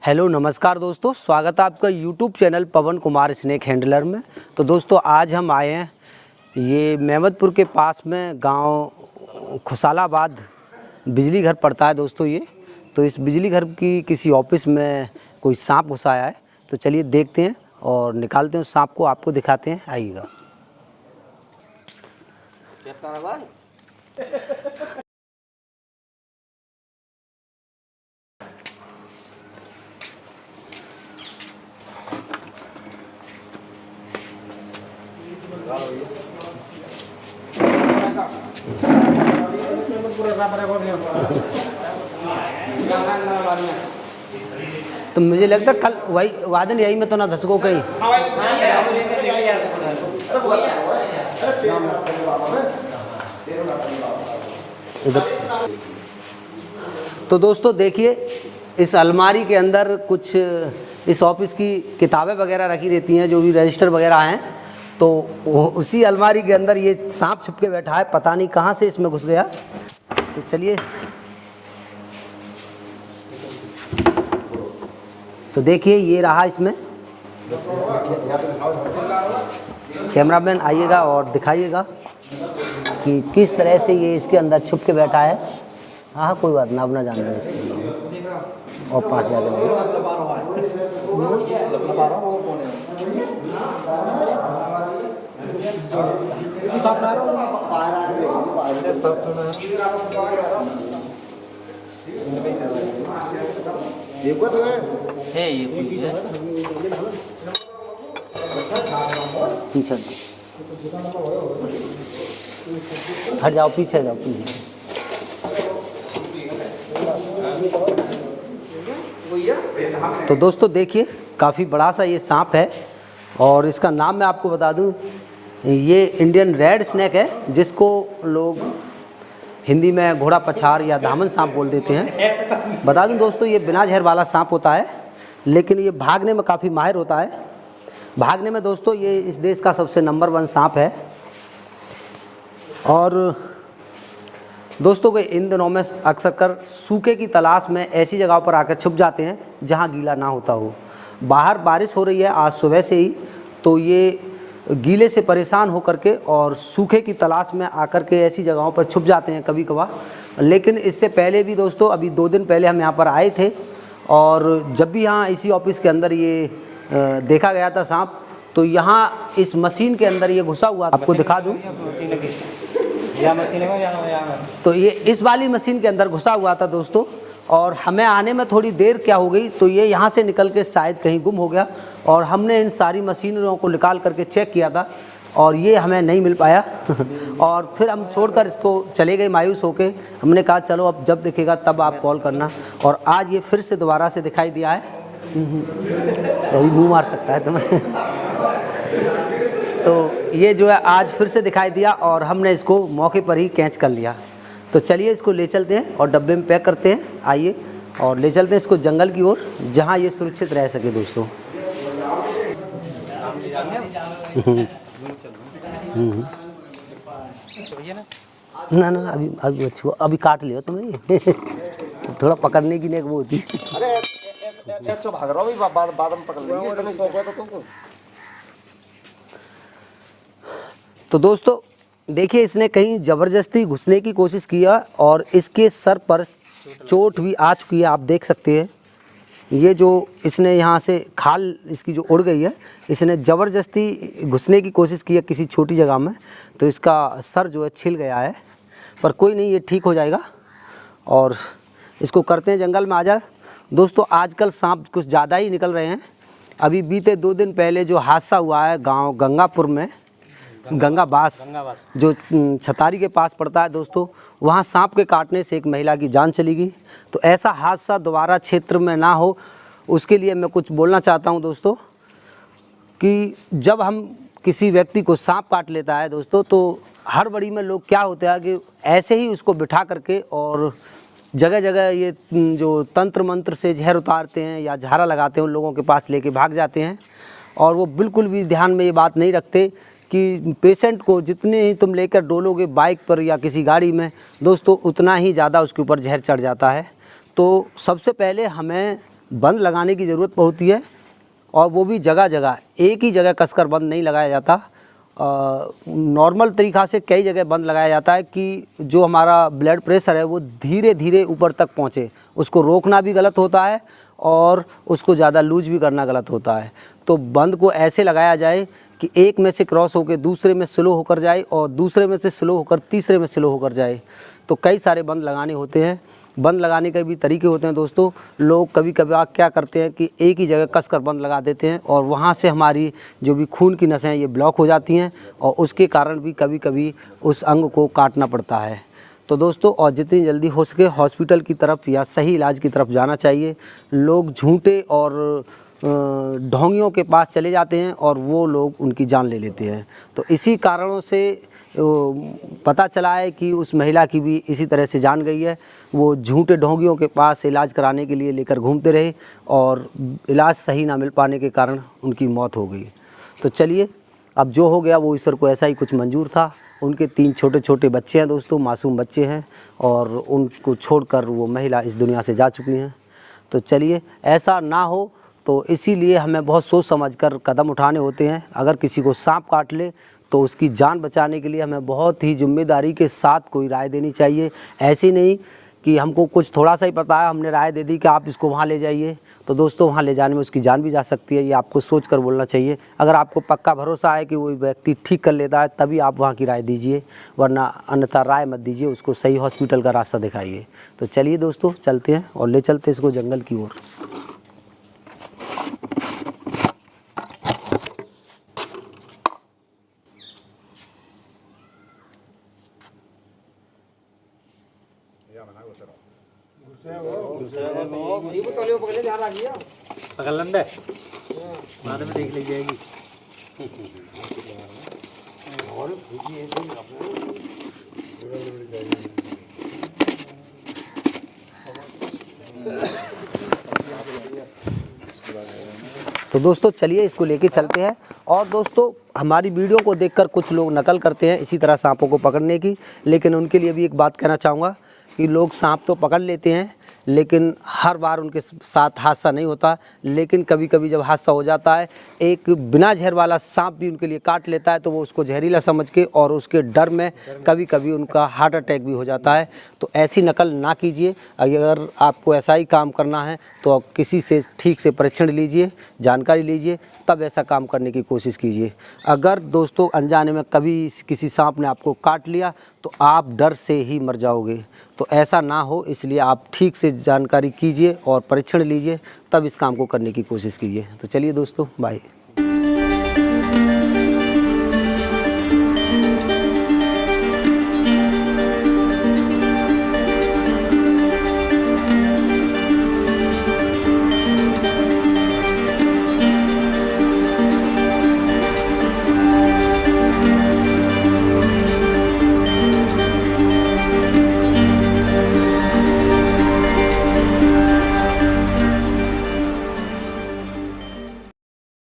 Hello नमस्कार दोस्तों, स्वागत है आपका यूट्यूब चैनल पवन कुमार स्नेक हैंडलर में। तो दोस्तों आज हम आए हैं ये मेहमदपुर के पास में गांव खुसालाबाद बिजली घर पड़ता है दोस्तों ये। तो इस बिजली घर की किसी ऑफिस में कोई सांप घुसा आया है। तो चलिए देखते हैं और निकालते हैं उस सांप को, आपको दिखाते हैं, आइएगा। तो मुझे लगता है कल वही वादन यही में तो ना धसको कहीं। तो दोस्तों देखिए, इस अलमारी के अंदर कुछ इस ऑफिस की किताबें वगैरह रखी रहती हैं, जो भी रजिस्टर वगैरह हैं। तो उसी अलमारी के अंदर ये सांप छुप के बैठा है, पता नहीं कहाँ से इसमें घुस गया। तो चलिए, तो देखिए ये रहा इसमें। कैमरामैन आइएगा और दिखाइएगा कि किस तरह से ये इसके अंदर छुप के बैठा है। हाँ कोई बात ना, अपना जान दें इसको और पास जाकर पीछे हट जाओ, पीछे जाओ, पीछे। तो दोस्तों देखिए, काफ़ी बड़ा सा ये सांप है और इसका नाम मैं आपको बता दूं, ये इंडियन रेड स्नेक है, जिसको लोग हिंदी में घोड़ा पछाड़ या दामन सांप बोल देते हैं। बता दूं दोस्तों, ये बिना जहर वाला सांप होता है, लेकिन ये भागने में काफ़ी माहिर होता है। भागने में दोस्तों ये इस देश का सबसे नंबर 1 सांप है। और दोस्तों वे इन दिनों में अक्सर कर सूखे की तलाश में ऐसी जगहों पर आकर छुप जाते हैं जहां गीला ना होता हो। बाहर बारिश हो रही है आज सुबह से ही, तो ये गीले से परेशान होकर के और सूखे की तलाश में आकर के ऐसी जगहों पर छुप जाते हैं कभी कभार। लेकिन इससे पहले भी दोस्तों, अभी 2 दिन पहले हम यहाँ पर आए थे और जब भी यहाँ इसी ऑफिस के अंदर ये देखा गया था सांप, तो यहाँ इस मशीन के अंदर ये घुसा हुआ, आपको दिखा दूँ। तो ये इस वाली मशीन के अंदर घुसा हुआ था दोस्तों, और हमें आने में थोड़ी देर क्या हो गई, तो ये यहाँ से निकल के शायद कहीं गुम हो गया। और हमने इन सारी मशीनों को निकाल करके चेक किया था और ये हमें नहीं मिल पाया। और फिर हम छोड़कर इसको चले गए मायूस होके। हमने कहा चलो अब जब दिखेगा तब आप कॉल करना। और आज ये फिर से दोबारा से दिखाई दिया है। वही मुँह मार सकता है तुम्हें। तो ये जो है आज फिर से दिखाई दिया और हमने इसको मौके पर ही कैच कर लिया। तो चलिए इसको ले चलते हैं और डब्बे में पैक करते हैं। आइए और ले चलते हैं इसको जंगल की ओर, जहां ये सुरक्षित रह सके दोस्तों। ना ना अभी अभी अच्छी अभी काट लियो तुम्हें ये। थोड़ा पकड़ने की नहीं वो होती। अरे अच्छा भाग रहा हूँ, बाद में पकड़ लेंगे। तो दोस्तों देखिए, इसने कहीं ज़बरदस्ती घुसने की कोशिश किया और इसके सर पर चोट भी आ चुकी है, आप देख सकते हैं। ये जो इसने यहाँ से खाल इसकी जो उड़ गई है, इसने ज़बरदस्ती घुसने की कोशिश की है किसी छोटी जगह में, तो इसका सर जो है छिल गया है। पर कोई नहीं, ये ठीक हो जाएगा। और इसको करते हैं जंगल में। आ जाए दोस्तों, आजकल सांप कुछ ज़्यादा ही निकल रहे हैं। अभी बीते 2 दिन पहले जो हादसा हुआ है गाँव गंगापुर में, गंगाबास जो छतारी के पास पड़ता है दोस्तों, वहाँ सांप के काटने से एक महिला की जान चली गई। तो ऐसा हादसा दोबारा क्षेत्र में ना हो, उसके लिए मैं कुछ बोलना चाहता हूँ दोस्तों, कि जब हम किसी व्यक्ति को सांप काट लेता है दोस्तों, तो हड़बड़ी में लोग क्या होता है कि ऐसे ही उसको बिठा करके और जगह जगह ये जो तंत्र मंत्र से जहर उतारते हैं या झारा लगाते हैं, उन लोगों के पास लेके भाग जाते हैं। और वो बिल्कुल भी ध्यान में ये बात नहीं रखते कि पेशेंट को जितने ही तुम लेकर डोलोगे बाइक पर या किसी गाड़ी में दोस्तों, उतना ही ज़्यादा उसके ऊपर जहर चढ़ जाता है। तो सबसे पहले हमें बंद लगाने की ज़रूरत होती है, और वो भी जगह जगह, एक ही जगह कसकर बंद नहीं लगाया जाता। नॉर्मल तरीक़ा से कई जगह बंद लगाया जाता है कि जो हमारा ब्लड प्रेशर है वो धीरे धीरे ऊपर तक पहुँचे। उसको रोकना भी गलत होता है और उसको ज़्यादा लूज भी करना गलत होता है। तो बंद को ऐसे लगाया जाए कि एक में से क्रॉस होकर दूसरे में स्लो होकर जाए और दूसरे में से स्लो होकर तीसरे में स्लो होकर जाए। तो कई सारे बंद लगाने होते हैं। बंद लगाने के भी तरीके होते हैं दोस्तों। लोग कभी कभार क्या करते हैं कि एक ही जगह कसकर बंद लगा देते हैं और वहाँ से हमारी जो भी खून की नसें हैं ये ब्लॉक हो जाती हैं और उसके कारण भी कभी कभी उस अंग को काटना पड़ता है। तो दोस्तों, और जितनी जल्दी हो सके हॉस्पिटल की तरफ या सही इलाज की तरफ जाना चाहिए। लोग झूठे और ढोंगियों के पास चले जाते हैं और वो लोग उनकी जान ले लेते हैं। तो इसी कारणों से पता चला है कि उस महिला की भी इसी तरह से जान गई है। वो झूठे ढोंगियों के पास इलाज कराने के लिए लेकर घूमते रहे और इलाज सही ना मिल पाने के कारण उनकी मौत हो गई। तो चलिए, अब जो हो गया वो ईश्वर को ऐसा ही कुछ मंजूर था। उनके 3 छोटे छोटे बच्चे हैं दोस्तों, मासूम बच्चे हैं, और उनको छोड़कर वो महिला इस दुनिया से जा चुकी हैं। तो चलिए, ऐसा ना हो तो इसीलिए हमें बहुत सोच समझकर कदम उठाने होते हैं। अगर किसी को सांप काट ले तो उसकी जान बचाने के लिए हमें बहुत ही जिम्मेदारी के साथ कोई राय देनी चाहिए। ऐसे नहीं कि हमको कुछ थोड़ा सा ही पता है, हमने राय दे दी कि आप इसको वहाँ ले जाइए, तो दोस्तों वहाँ ले जाने में उसकी जान भी जा सकती है। ये आपको सोच कर बोलना चाहिए। अगर आपको पक्का भरोसा है कि वो व्यक्ति ठीक कर लेता है तभी आप वहाँ की राय दीजिए, वरना अन्यथा राय मत दीजिए। उसको सही हॉस्पिटल का रास्ता दिखाइए। तो चलिए दोस्तों, चलते हैं और ले चलते हैं इसको जंगल की ओर। पकड़ लेंगे, बाद में देख ली जाएगी। तो दोस्तों चलिए इसको लेके चलते हैं। और दोस्तों, हमारी वीडियो को देखकर कुछ लोग नकल करते हैं इसी तरह सांपों को पकड़ने की, लेकिन उनके लिए भी एक बात कहना चाहूँगा कि लोग सांप तो पकड़ लेते हैं लेकिन हर बार उनके साथ हादसा नहीं होता। लेकिन कभी कभी जब हादसा हो जाता है, एक बिना जहर वाला सांप भी उनके लिए काट लेता है तो वो उसको जहरीला समझ के और उसके डर में कभी कभी उनका हार्ट अटैक भी हो जाता है। तो ऐसी नकल ना कीजिए। अगर आपको ऐसा ही काम करना है तो आप किसी से ठीक से परीक्षण लीजिए, जानकारी लीजिए, तब ऐसा काम करने की कोशिश कीजिए। अगर दोस्तों अनजाने में कभी किसी सांप ने आपको काट लिया तो आप डर से ही मर जाओगे। तो ऐसा ना हो, इसलिए आप ठीक से जानकारी कीजिए और परीक्षण लीजिए, तब इस काम को करने की कोशिश कीजिए। तो चलिए दोस्तों, बाय।